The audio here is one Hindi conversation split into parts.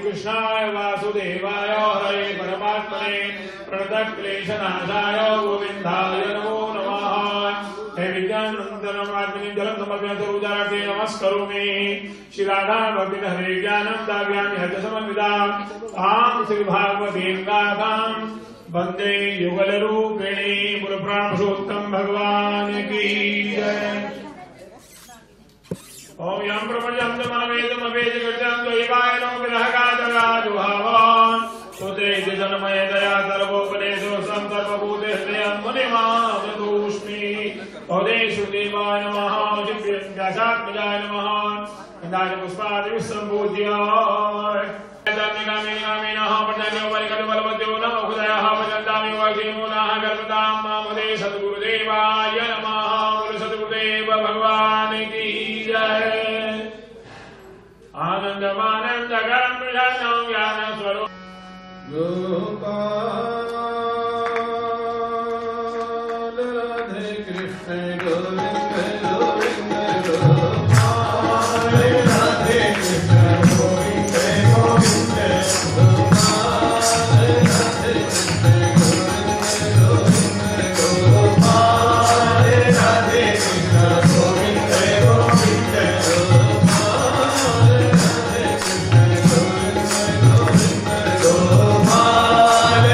कृष्णाय वासुदेवाय हरे परमात्मने प्रणतक्लेशनाशाय गोविन्दाय नमो नमः। हे विज्ञानंदनमात्मनि जलं समर्पयामि नमस्करोमि। श्री राधा भक्ति हरे ज्ञानं दाव्यामि हृदय समन्वितां तां श्री भागवतीं गाथां वन्दे युगल रूपिणी। बोलो पुरुषोत्तम भगवान की जय। ओम यं प्रपंचं मनमेदमवेद कृतं द्वैवायनो विरहगाजगाजुहावान् सुतेज जन्मय दया सर्वोपदेशो सर्वभूतेन्द्रियं मुनिमामृतोऽस्मि। ओदेषु देवाय नमः दिव्यङ्गासात्मजाय नमः गन्धाय पुष्पादिभिः सम्पूज्य धर्मिकामिनामिनः पठन्यो परिकल्पलवद्यो नमो हृदयः भजन्तामि वक्षिणो नः गर्भतां मामुदे सद्गुरुदेवाय नमः। बोलो सद्गुरुदेव भगवान की जय। आनन्दमानन्दकरं प्रशान्तं ज्ञानस्वरूपं गोपाल राधे कृष्ण गोविन्द गोविन्द गोपाल राधे कृष्ण गोविन्द गोविन्द गोपाल राधे कृष्ण गोविन्द गोविन्द गोपाल राधे कृष्ण गोविन्द गोविन्द गोपाल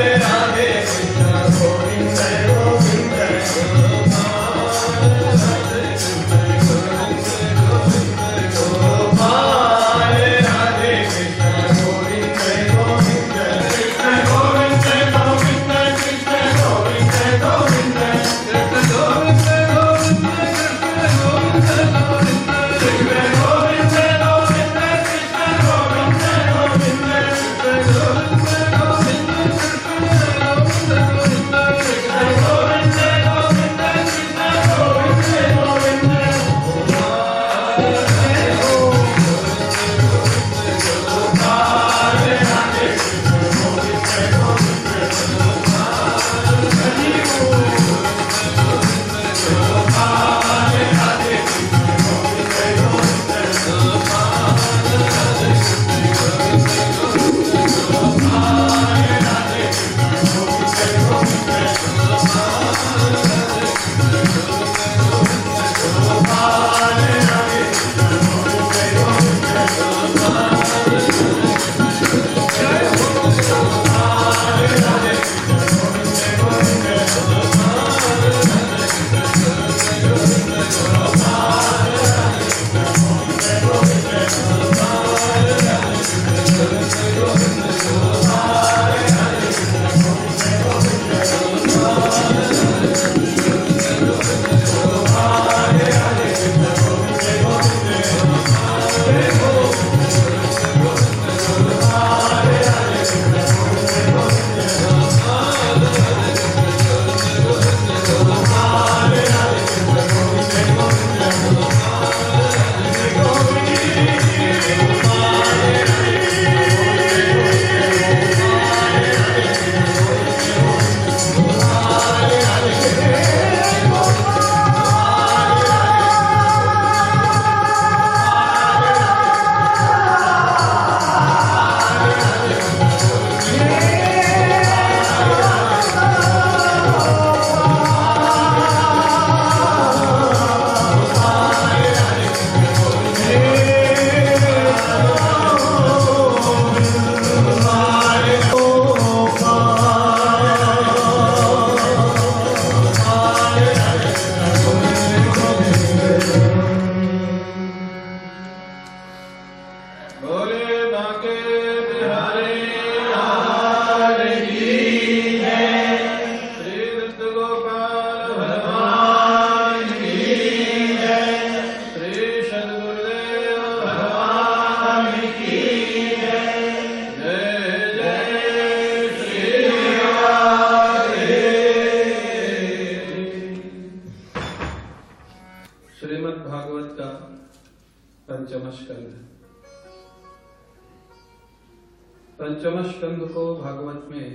को भागवत में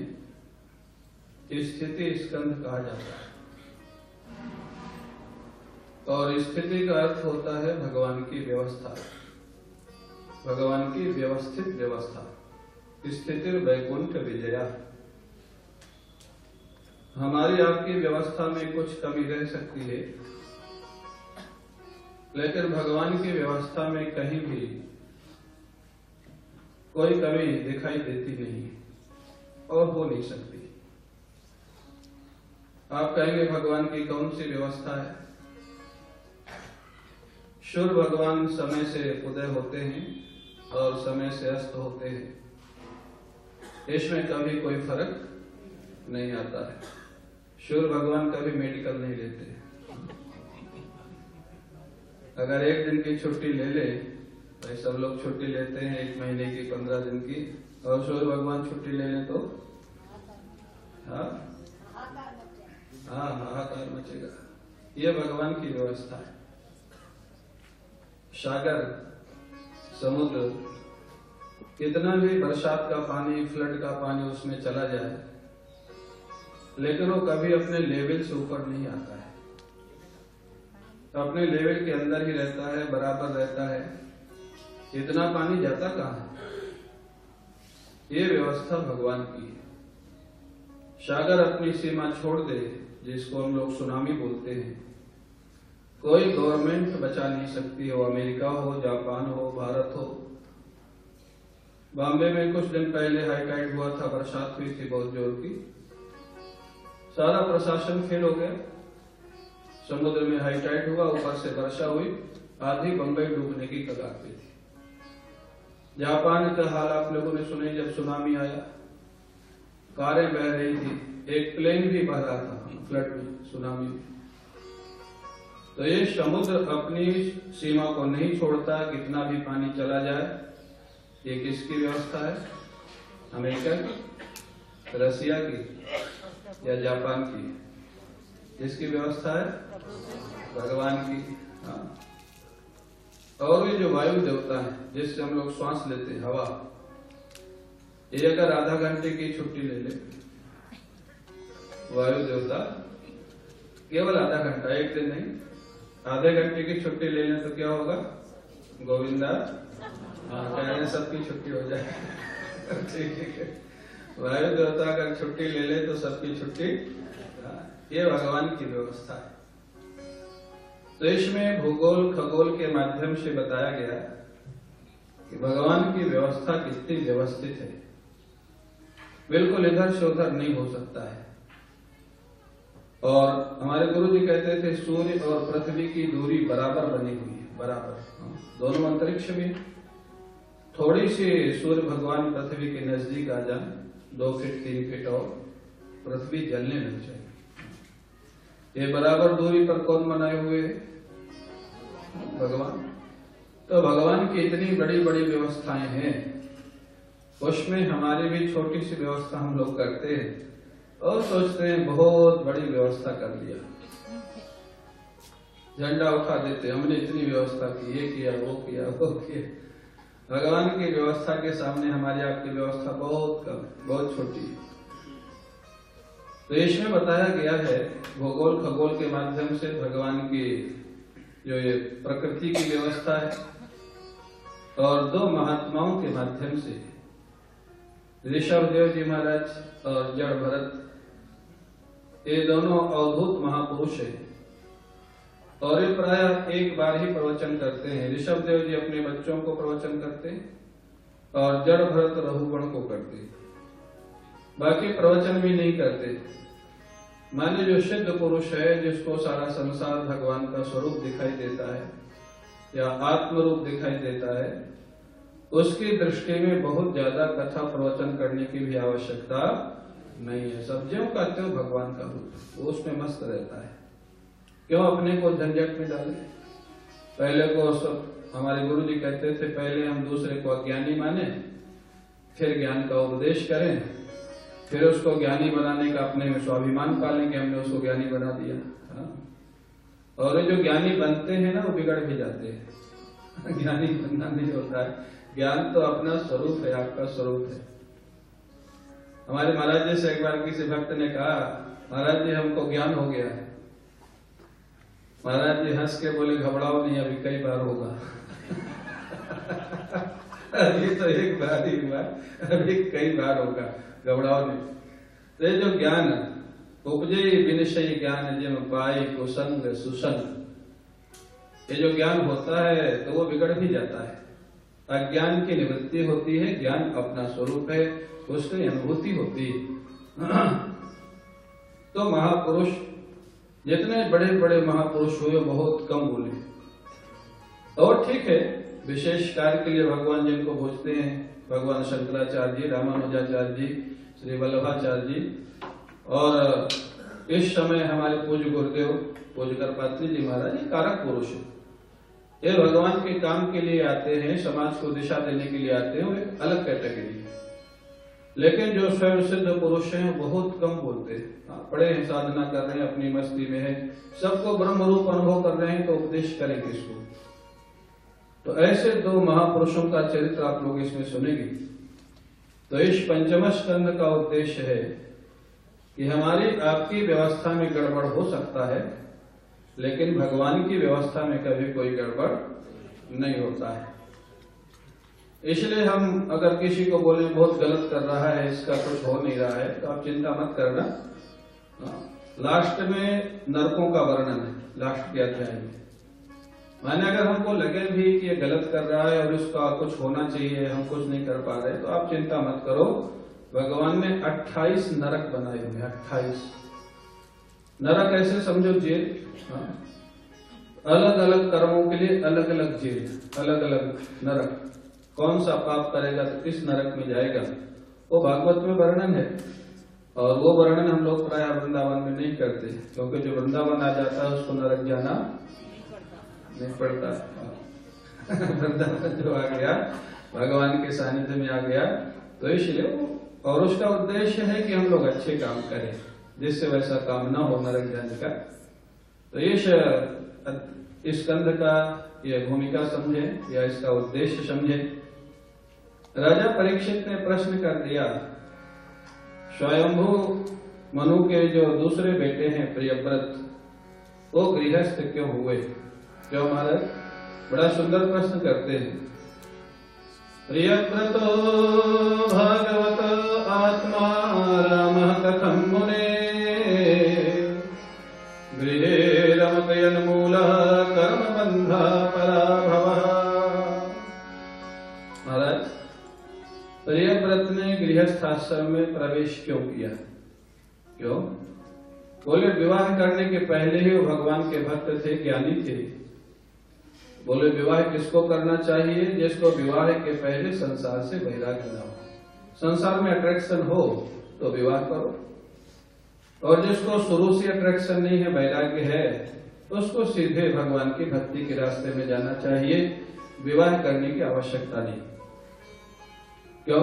स्थिति स्कंध कहा जाता है, और स्थिति का अर्थ होता है भगवान की व्यवस्था, भगवान की व्यवस्थित व्यवस्था। स्थिति वैकुंठ विजया। हमारी आपकी व्यवस्था में कुछ कमी रह सकती है, लेकिन भगवान की व्यवस्था में कहीं भी कोई कमी दिखाई देती नहीं और हो नहीं सकती। आप कहेंगे भगवान की कौन सी व्यवस्था है? सूर्य भगवान समय से उदय होते हैं और समय से अस्त होते हैं, इसमें कभी कोई फर्क नहीं आता है। सूर्य भगवान कभी मेडिकल नहीं लेते। अगर एक दिन की छुट्टी ले ले, भाई सब लोग छुट्टी लेते हैं 1 महीने की, 15 दिन की, और सूर्य भगवान छुट्टी ले लें तो हाहाकार मचेगा। ये भगवान की व्यवस्था है। सागर, समुद्र, कितना भी बरसात का पानी, फ्लड का पानी उसमें चला जाए, लेकिन वो कभी अपने लेवल से ऊपर नहीं आता है, अपने लेवल के अंदर ही रहता है, बराबर रहता है। इतना पानी जाता कहाँ है? ये व्यवस्था भगवान की है। सागर अपनी सीमा छोड़ दे, जिसको हम लोग सुनामी बोलते हैं, कोई गवर्नमेंट बचा नहीं सकती, हो अमेरिका हो, जापान हो, भारत हो। बॉम्बे में कुछ दिन पहले हाई टाइड हुआ था, बरसात हुई थी बहुत जोर की, सारा प्रशासन फेल हो गया। समुद्र में हाई टाइड हुआ, ऊपर से वर्षा हुई, आधी बंबई डूबने की कगार पे थी। जापान का हाल आप लोगों ने सुने, जब सुनामी आया, कारें बह रही थी, एक प्लेन भी बह रहा था फ्लड में, सुनामी में। तो ये समुद्र अपनी सीमा को नहीं छोड़ता, कितना भी पानी चला जाए। ये किसकी व्यवस्था है? अमेरिका की, रसिया की या जापान की? किसकी व्यवस्था है? भगवान की। हाँ। और ये जो वायु देवता है, जिससे हम लोग श्वास लेते हैं, हवा, ये अगर आधा घंटे की छुट्टी ले ले, वायु देवता, केवल आधा घंटा, एक दिन नहीं, आधे घंटे की छुट्टी ले लें तो क्या होगा? गोविंदा, कह रहे हैं सबकी छुट्टी हो जाए। ठीक है, वायु देवता अगर छुट्टी ले ले तो सबकी छुट्टी। ये भगवान की व्यवस्था है। तो इसमें भूगोल खगोल के माध्यम से बताया गया कि भगवान की व्यवस्था कितनी व्यवस्थित है, बिल्कुल इधर से उधर नहीं हो सकता है। और हमारे गुरु जी कहते थे, सूर्य और पृथ्वी की दूरी बराबर बनी हुई है, बराबर, दोनों अंतरिक्ष में। थोड़ी सी सूर्य भगवान पृथ्वी के नजदीक आ जाए, 2 फीट 3 फीट, और पृथ्वी जलने लग जाए। ये बराबर दूरी पर कौन बनाए हुए है? भगवान। तो भगवान की इतनी बड़ी बड़ी व्यवस्थाएं हैं, उसमें हमारी भी छोटी सी व्यवस्था हम लोग करते हैं और सोचते हैं बहुत बड़ी व्यवस्था कर लिया, झंडा उठा देते, हमने इतनी व्यवस्था की, ये किया, वो किया, वो किया। भगवान की व्यवस्था के सामने हमारी आपकी व्यवस्था बहुत कम, बहुत छोटी है। तो इसमें बताया गया है, भूगोल खगोल के माध्यम से भगवान की जो ये प्रकृति की व्यवस्था है, और 2 महात्माओं के माध्यम से, ऋषभ देव जी महाराज और जड़ भरत, ये दोनों अवधूत महापुरुष हैं, और ये प्रायः एक बार ही प्रवचन करते हैं। ऋषभ देव जी अपने बच्चों को प्रवचन करते हैं, और जड़ भरत रघुगण को करते हैं, बाकी प्रवचन भी नहीं करते। माने जो सिद्ध पुरुष है, जिसको सारा संसार भगवान का स्वरूप दिखाई देता है या आत्म रूप दिखाई देता है, उसकी दृष्टि में बहुत ज्यादा कथा प्रवचन करने की भी आवश्यकता नहीं है। सब्जियों का त्यों भगवान का रूप, वो उसमें मस्त रहता है। क्यों अपने को झंझट में डाले? पहले को हमारे गुरु जी कहते थे, पहले हम दूसरे को अज्ञानी माने, फिर ज्ञान का उपदेश करें, फिर उसको ज्ञानी बनाने का अपने में स्वाभिमान पालें कि हमने उसको ज्ञानी बना दिया। और जो ज्ञानी बनते हैं ना, वो बिगड़ भी जाते हैं। ज्ञानी बनना नहीं होता है, ज्ञान तो अपना स्वरूप है, आपका स्वरूप है। हमारे महाराज जी से एक बार किसी भक्त ने कहा, महाराज जी हमको ज्ञान हो गया है। महाराज जी हंस के बोले, घबराओ नहीं, अभी कई बार होगा। अभी तो एक बार ही हुआ, अभी कई बार होगा, घबराओ नहीं। तो ये जो ज्ञान उपजे विनिश्चय ज्ञान जिम पाई कुसंग सुसंग, ये जो ज्ञान होता है तो वो बिगड़ भी जाता है। अज्ञान की निवृत्ति होती है, ज्ञान अपना स्वरूप है, उसकी अनुभूति होती है। तो महापुरुष, जितने बड़े बड़े महापुरुष हुए बहुत कम बोले। और ठीक है, विशेष कार्य के लिए भगवान जिनको पूजते हैं, भगवान शंकराचार्य जी, रामानुजाचार्य जी, श्री वल्लभाचार्य जी, और इस समय हमारे पूज्य गुरुदेव पूज्य करपात्री जी महाराज, ये कारक पुरुष है। ये भगवान के काम के लिए आते हैं, समाज को दिशा देने के लिए आते हैं, वो एक अलग कैटेगरी है। लेकिन जो स्वयं सिद्ध पुरुष हैं बहुत कम बोलते हैं। पढ़े हैं, साधना कर रहे हैं, अपनी मस्ती में है, सबको ब्रह्म रूप अनुभव कर रहे हैं, तो उपदेश करें किसको? तो ऐसे दो महापुरुषों का चरित्र आप लोग इसमें सुनेंगे। तो इस पंचम स्कंद का उद्देश्य है कि हमारी आपकी व्यवस्था में गड़बड़ हो सकता है, लेकिन भगवान की व्यवस्था में कभी कोई गड़बड़ नहीं होता है। इसलिए हम अगर किसी को बोले बहुत गलत कर रहा है, इसका कुछ हो नहीं रहा है, तो आप चिंता मत करना। लास्ट में नरकों का वर्णन है, लास्ट के अध्याय में। माने अगर हमको लगे भी कि ये गलत कर रहा है और उसका कुछ होना चाहिए, हम कुछ नहीं कर पा रहे, तो आप चिंता मत करो। भगवान ने 28 नरक बनाए हुए, 28 नरक। ऐसे समझो जेल, अलग अलग कर्मों के लिए अलग अलग जेल, अलग अलग नरक। कौन सा पाप करेगा तो किस नरक में जाएगा, वो भागवत में वर्णन है। और वो वर्णन हम लोग प्राय वृंदावन में नहीं करते, क्योंकि जो वृंदावन आ जाता है उसको नरक जाना नहीं पड़ता। वृंदावन जो आ गया, भगवान के सानिध्य में आ गया, तो इसलिए और उसका उद्देश्य है कि हम लोग अच्छे काम करें, जिससे वैसा काम ना हो नरक जाने का। तो इस स्कंध का यह भूमिका समझे या इसका उद्देश्य समझे। राजा परीक्षित ने प्रश्न कर दिया, स्वयंभू मनु के जो दूसरे बेटे हैं प्रियव्रत, वो गृहस्थ क्यों हुए? क्यों महाराज? बड़ा सुंदर प्रश्न करते हैं। प्रियव्रतो भगवत आत्मा राम कथम मुने गृहे रमतयन्मूल कर्म बंधा पराभव। महाराज, प्रियव्रत ने गृहस्थाश्रम में प्रवेश क्यों किया? क्यों? बोले विवाह करने के पहले ही वो भगवान के भक्त थे, ज्ञानी थे। बोले विवाह किसको करना चाहिए? जिसको विवाह के पहले संसार से वैराग्य न हो, संसार में अट्रैक्शन हो तो विवाह करो, और जिसको शुरू से अट्रैक्शन नहीं है, वैराग्य है, तो उसको सीधे भगवान की भक्ति के रास्ते में जाना चाहिए, विवाह करने की आवश्यकता नहीं। क्यों?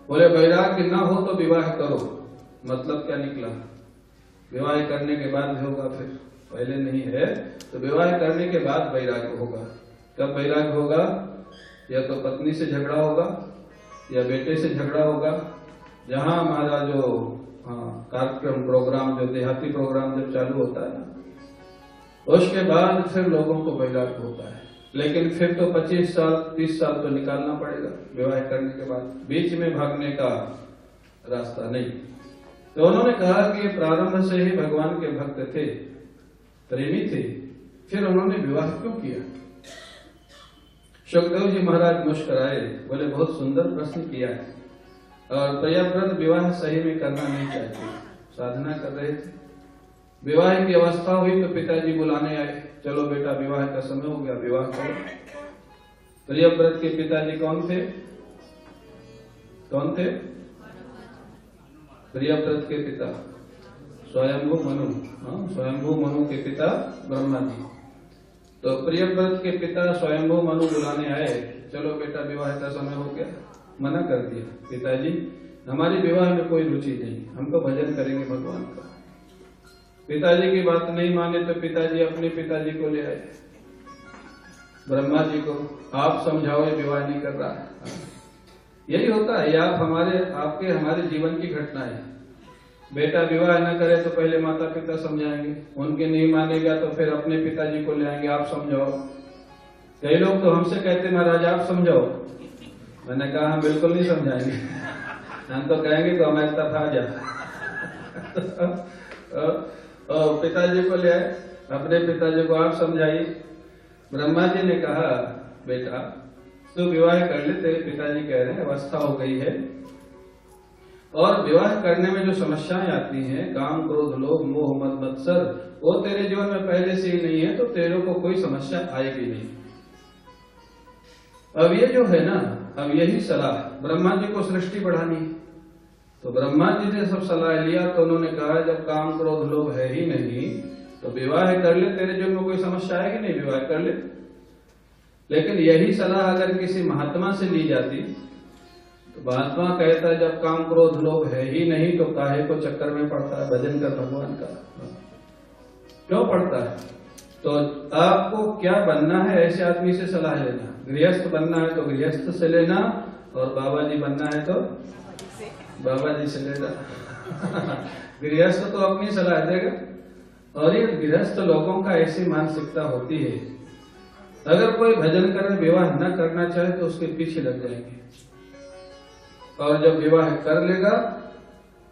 बोले वैराग्य ना हो तो विवाह करो, मतलब क्या निकला? विवाह करने के बाद भी होगा, फिर पहले नहीं है तो विवाह करने के बाद वैराग्य होगा। कब वैराग्य होगा? या तो पत्नी से झगड़ा होगा, या बेटे से झगड़ा होगा। जहां हमारा जो कार्यक्रम प्रोग्राम, जो देहाती प्रोग्राम जब चालू होता है ना, उसके बाद फिर लोगों को वैराग्य होता है। लेकिन फिर तो 25 साल 30 साल तो निकालना पड़ेगा विवाह करने के बाद, बीच में भागने का रास्ता नहीं। तो उन्होंने कहा कि प्रारंभ से ही भगवान के भक्त थे, प्रेमी थे, फिर उन्होंने विवाह क्यों किया? सुखदेव जी महाराज मुस्कुराए, बोले बहुत सुंदर प्रश्न किया है। और प्रियव्रत विवाह सही में करना नहीं चाहते, साधना कर रहे थे। विवाह की अवस्था हुई तो पिताजी बुलाने आए, चलो बेटा विवाह का समय हो गया, विवाह करो। प्रियव्रत के पिताजी कौन थे? कौन थे? प्रियव्रत के पिता स्वयंभू मनु, स्वयंभू मनु के पिता ब्रह्मा जी। तो प्रियव्रत के पिता स्वयंभू मनु बुलाने आए, चलो बेटा विवाह का समय हो गया। मना कर दिया, पिताजी हमारी विवाह में कोई रुचि नहीं, हम तो भजन करेंगे भगवान का। पिताजी की बात नहीं माने तो पिताजी अपने पिताजी को ले आए, ब्रह्मा जी को, आप समझाओ ये विवाह नहीं कर रहा है। यही होता है, ये आपके हमारे जीवन की घटना है। बेटा विवाह न करे तो पहले माता पिता समझाएंगे, उनके नहीं मानेगा तो फिर अपने पिताजी को ले आएंगे, आप समझाओ। कई लोग तो हमसे कहते महाराज आप समझाओ। मैंने कहा हम बिल्कुल नहीं समझाएंगे, हम तो कहेंगे तो हमारे तरफ आ जा। पिताजी को ले आए, अपने पिताजी को आप समझाइए। ब्रह्मा जी ने कहा बेटा तू विवाह कर ले, तेरे पिताजी कह रहे हैं अवस्था हो गई है, और विवाह करने में जो समस्याएं आती हैं, काम क्रोध लोभ मोह मद मत्सर, वो तेरे जीवन में पहले से ही नहीं है, तो तेरे को कोई समस्या आएगी नहीं। अब ये जो है ना, अब यही सलाह ब्रह्मा जी को सृष्टि बढ़ानी है, तो ब्रह्मा जी ने सब सलाह लिया, तो उन्होंने कहा जब काम क्रोध लोभ है ही नहीं तो विवाह कर ले, तेरे जीवन में कोई समस्या आएगी नहीं, विवाह कर ले। लेकिन यही सलाह अगर किसी महात्मा से ली जाती तो महात्मा कहता है जब काम क्रोध लोभ है ही नहीं तो काहे को चक्कर में पड़ता है, भजन कर भगवान का क्यों पड़ता है। तो आपको क्या बनना है ऐसे आदमी से सलाह लेना, गृहस्थ बनना है तो गृहस्थ से लेना, और बाबा जी बनना है तो बाबा जी से लेना। गृहस्थ तो अपनी सलाह देगा, और ये गृहस्थ लोगों का ऐसी मानसिकता होती है, अगर कोई भजन कर विवाह न करना चाहे तो उसके पीछे लग जाएंगे, और जब विवाह कर लेगा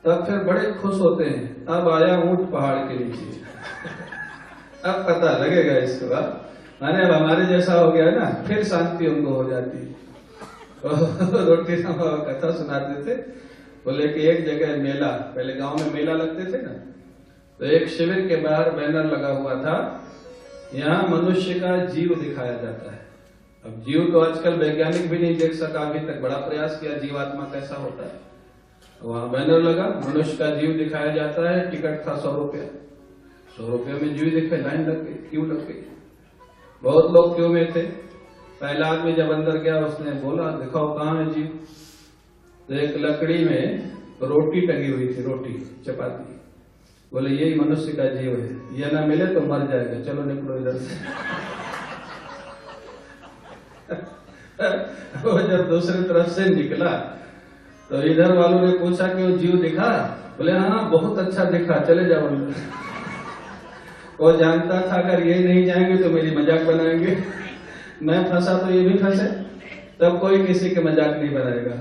तब फिर बड़े खुश होते हैं, अब आया ऊंट पहाड़ के नीचे। अब पता लगेगा इसके बाद, माने अब हमारे जैसा हो गया ना, फिर शांति उनको हो जाती है। रोटी बाबा कथा सुनाते थे, बोले कि एक जगह मेला, पहले गांव में मेला लगते थे ना, तो एक शिविर के बाहर बैनर लगा हुआ था, यहाँ मनुष्य का जीव दिखाया जाता है। अब जीव तो आजकल वैज्ञानिक भी नहीं देख सका अभी तक, बड़ा प्रयास किया जीवात्मा कैसा होता है। वहां बैनर लगा, मनुष्य का जीव दिखाया जाता है, टिकट था 100 रुपया। 100 रुपये में जीव दिखे, लाइन लग गई, क्यों लग गई, बहुत लोग क्यों में थे। पहला आदमी जब अंदर गया उसने बोला दिखाओ कहाँ है जीव, तो एक लकड़ी में रोटी टंगी हुई थी, रोटी चपाती, बोले यही मनुष्य का जीव है, ये ना मिले तो मर जाएगा, चलो निकलो इधर से। वो जब दूसरी तरफ से निकला तो इधर वालों ने पूछा कि वो जीव दिखा, बोले हाँ बहुत अच्छा दिखा, चले जाओ। वो जानता था अगर ये नहीं जाएंगे तो मेरी मजाक बनाएंगे, मैं फंसा तो ये भी फंसे, तब कोई किसी के मजाक नहीं बनाएगा।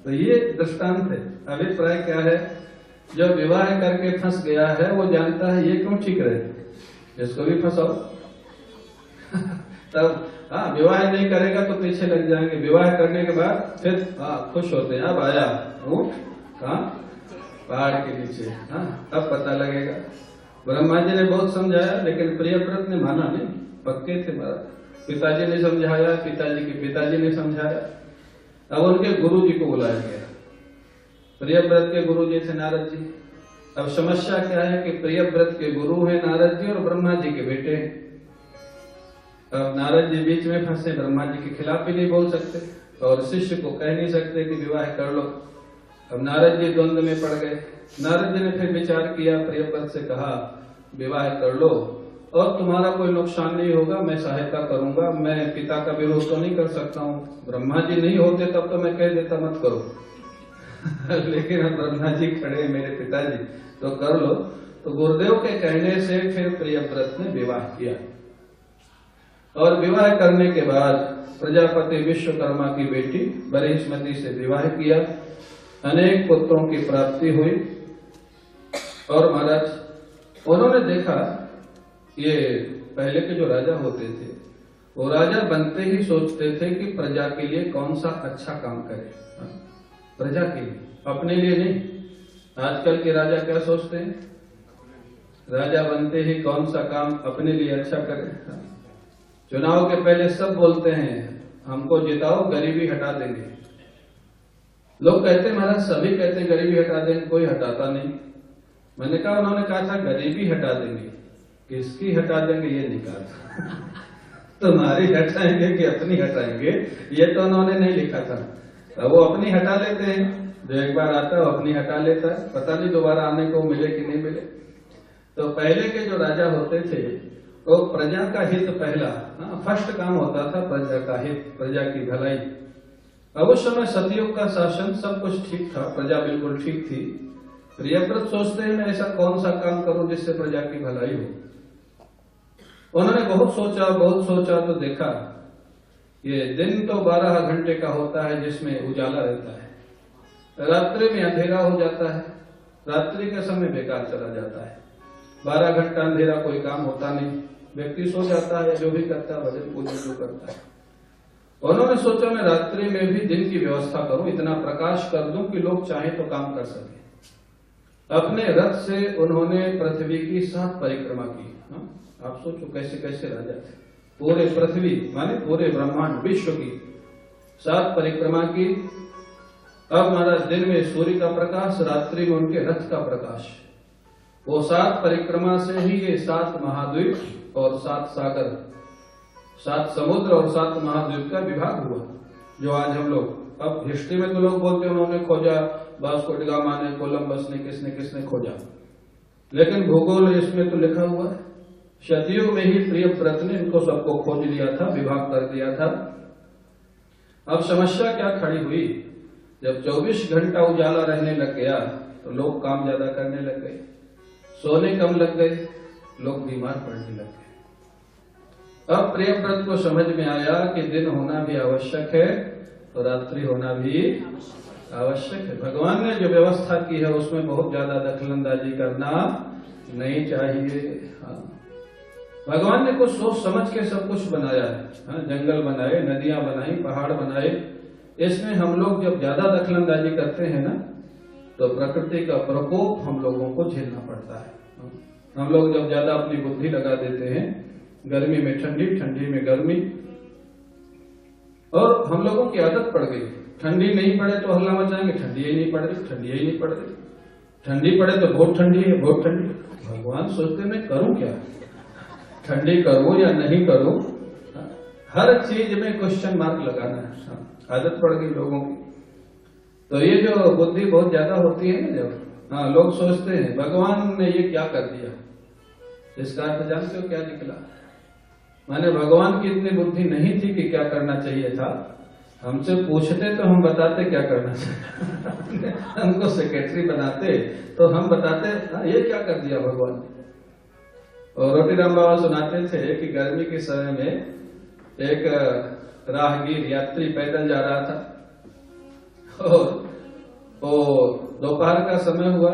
तो ये दृष्टांत है। अभिप्राय क्या है, जो विवाह करके फंस गया है वो जानता है ये क्यों ठीक रहे, जिसको भी फंसाओ। तब हाँ विवाह नहीं करेगा तो पीछे लग जाएंगे, विवाह करने के बाद फिर खुश होते हैं, अब आया ऊंट कहाँ, पहाड़ के नीचे। हाँ अब पता लगेगा। ब्रह्मा जी ने बहुत समझाया लेकिन प्रियव्रत ने माना नहीं, पक्के थे महाराज। पिताजी ने समझाया, पिताजी के पिताजी ने समझाया, अब उनके गुरु जी को बुलाया गया। प्रियव्रत के गुरु जी थे नारद जी। अब समस्या क्या है कि प्रियव्रत के गुरु हैं नारद जी और ब्रह्मा जी के बेटे हैं। अब नारद जी बीच में फंसे, ब्रह्मा जी के खिलाफ भी नहीं बोल सकते और शिष्य को कह नहीं सकते कि विवाह कर लो। अब नारद जी द्वंद्व में पड़ गए। नारद जी ने फिर विचार किया, प्रियव्रत से कहा विवाह कर लो और तुम्हारा कोई नुकसान नहीं होगा, मैं सहायता करूंगा, मैं पिता का विरोध तो नहीं कर सकता हूँ। ब्रह्मा जी नहीं होते तब तो मैं कह देता मत करो। लेकिन अब ब्रह्मा जी खड़े मेरे पिताजी, तो कर लो। तो गुरुदेव के कहने से फिर प्रियव्रत ने विवाह किया और विवाह करने के बाद प्रजापति विश्वकर्मा की बेटी बृहस्पति से विवाह किया। अनेक पुत्रों की प्राप्ति हुई और महाराज उन्होंने देखा ये पहले के जो राजा होते थे वो राजा बनते ही सोचते थे कि प्रजा के लिए कौन सा अच्छा काम करे, प्रजा के लिए, अपने लिए नहीं। आजकल के राजा क्या सोचते हैं, राजा बनते ही कौन सा काम अपने लिए अच्छा करे। चुनाव के पहले सब बोलते हैं हमको जिताओ, गरीबी हटा देंगे। लोग कहते हैं महाराज सभी कहते हैं गरीबी हटा देंगे, कोई हटाता नहीं। मैंने कहा उन्होंने कहा था गरीबी हटा देंगे, किसकी हटा देंगे ये नहीं कहा। तुम्हारी हटाएंगे कि अपनी हटाएंगे ये तो उन्होंने नहीं लिखा था। अब वो अपनी हटा लेते हैं, जो एक बार आता है वो अपनी हटा लेता है, पता नहीं दोबारा आने को मिले कि नहीं मिले। तो पहले के जो राजा होते थे वो प्रजा का हित पहला, फर्स्ट काम होता था, प्रजा का हित, प्रजा की भलाई। अब उस समय सतयुग का शासन सब कुछ ठीक था, प्रजा बिल्कुल ठीक थी। प्रियव्रत सोचते हैं मैं ऐसा कौन सा काम करूं जिससे प्रजा की भलाई हो। उन्होंने बहुत सोचा तो देखा ये दिन तो 12 घंटे का होता है जिसमें उजाला रहता है, रात्रि में अंधेरा हो जाता है, रात्रि का समय बेकार चला जाता है। 12 घंटा अंधेरा कोई काम होता नहीं, व्यक्ति सो जाता है, जो भी करता है भजन पूजन जो करता है। उन्होंने सोचा मैं रात्रि में भी दिन की व्यवस्था करूं, इतना प्रकाश कर दूं कि लोग चाहें तो काम कर सके। अपने रथ से उन्होंने पृथ्वी की 7 परिक्रमा की। आप सोचो कैसे कैसे राजा थे। पूरे पृथ्वी माने पूरे ब्रह्मांड विश्व की 7 परिक्रमा की। अब महाराज दिन में सूर्य का प्रकाश, रात्रि में उनके रथ का प्रकाश। वो 7 परिक्रमा से ही ये 7 महाद्वीप और 7 सागर, 7 समुद्र और 7 महाद्वीप का विभाग हुआ। जो आज हम लोग, अब हिस्ट्री में तो लोग बोलते हैं उन्होंने खोजा, वास्को डी गामा ने, कोलंबस ने, किसने खोजा, लेकिन भूगोल इसमें तो लिखा हुआ है सतयुग में ही प्रियव्रत ने इनको सबको खोज लिया था, विभाग कर दिया था। अब समस्या क्या खड़ी हुई, जब 24 घंटा उजाला रहने लग गया तो लोग काम ज्यादा करने लग गए, सोने कम लग गए, लोग बीमार पड़ने लग गए। अब प्रियव्रत को समझ में आया कि दिन होना भी आवश्यक है तो रात्रि होना भी आवश्यक है। भगवान ने जो व्यवस्था की है उसमें बहुत ज्यादा दखलंदाजी करना नहीं चाहिए। हाँ। भगवान ने कुछ सोच समझ के सब कुछ बनाया है। हाँ, जंगल बनाए, नदियां बनाई, पहाड़ बनाए। इसमें हम लोग जब ज्यादा दखलंदाजी करते हैं ना तो प्रकृति का प्रकोप हम लोगों को झेलना पड़ता है। हम लोग जब ज्यादा अपनी बुद्धि लगा देते हैं, गर्मी में ठंडी, ठंडी में गर्मी, और हम लोगों की आदत पड़ गई, ठंडी नहीं पड़े तो हल्ला मचाएंगे, ठंडी ही नहीं पड़ रही, ठंडी ही नहीं पड़ रही, ठंडी पड़े तो बहुत ठंडी है, बहुत ठंडी। भगवान सोचते मैं करूं क्या, ठंडी करूं या नहीं करूं, हर चीज में क्वेश्चन मार्क लगाना है। आदत पड़ गई लोगों की। तो ये जो बुद्धि बहुत ज्यादा होती है ना, जब हाँ लोग सोचते हैं भगवान ने ये क्या कर दिया, इसका अर्थ जानते हो क्या निकला? माने भगवान की इतनी बुद्धि नहीं थी कि क्या करना चाहिए था, हमसे पूछते तो हम बताते क्या करना चाहिए हमको सेक्रेटरी बनाते तो हम बताते हाँ ये क्या कर दिया भगवान ने। और रोटी राम बाबा सुनाते थे कि गर्मी के समय में एक राहगीर यात्री पैदल जा रहा था और दोपहर का समय हुआ,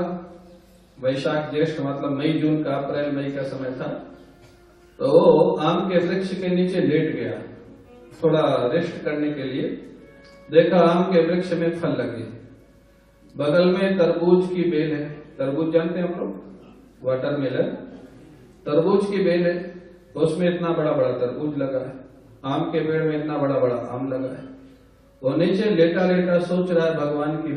वैशाख ज्येष्ठ मतलब मई जून का, अप्रैल मई का समय था। तो वो आम के वृक्ष के नीचे लेट गया थोड़ा रेस्ट करने के लिए। देखा आम के वृक्ष में फल लगे, बगल में तरबूज की बेल है। तरबूज जानते हैं हम लोग, वाटरमेलन, तरबूज की बेल है, उसमें इतना बड़ा बड़ा तरबूज लगा है। आम के पेड़ में इतना बड़ा बड़ा आम लगा है। वो नीचे लेटा लेटा सोच रहा है भगवान की